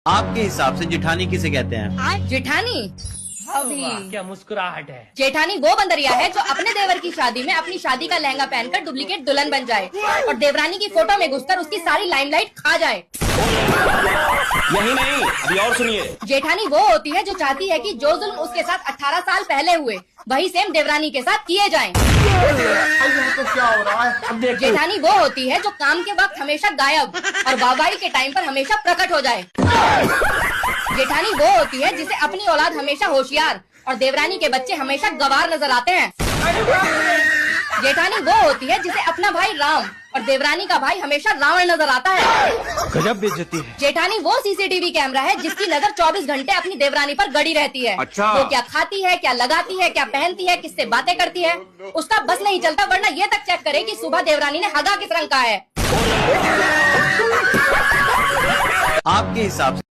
आपके हिसाब से जेठानी किसे कहते हैं? जेठानी अभी क्या मुस्कुराहट है। जेठानी वो बंदरिया है जो अपने देवर की शादी में अपनी शादी का लहंगा पहनकर डुप्लीकेट दुल्हन बन जाए और देवरानी की फोटो में घुसकर उसकी सारी लाइमलाइट खा जाए। यही नहीं, अभी और सुनिए। जेठानी वो होती है जो चाहती है कि जो जुल्म उसके साथ 18 साल पहले हुए वही सेम देवरानी के साथ किए जाएं। तो क्या हो रहा है? अब देखो जेठानी वो होती है जो काम के वक्त हमेशा गायब और वाहवाही के टाइम पर हमेशा प्रकट हो जाए। जेठानी वो होती है जिसे अपनी औलाद हमेशा होशियार और देवरानी के बच्चे हमेशा गवार नजर आते हैं। जेठानी वो होती है जिसे अपना भाई राम और देवरानी का भाई हमेशा रावण नजर आता है। गजब बेइज्जती है। जेठानी वो सीसीटीवी कैमरा है जिसकी नजर 24 घंटे अपनी देवरानी पर गड़ी रहती है। अच्छा। वो क्या खाती है, क्या लगाती है, क्या पहनती है, किससे बातें करती है, उसका बस नहीं चलता, वरना ये तक चेक करे कि सुबह देवरानी ने हगा किस रंग का है। आपके हिसाब से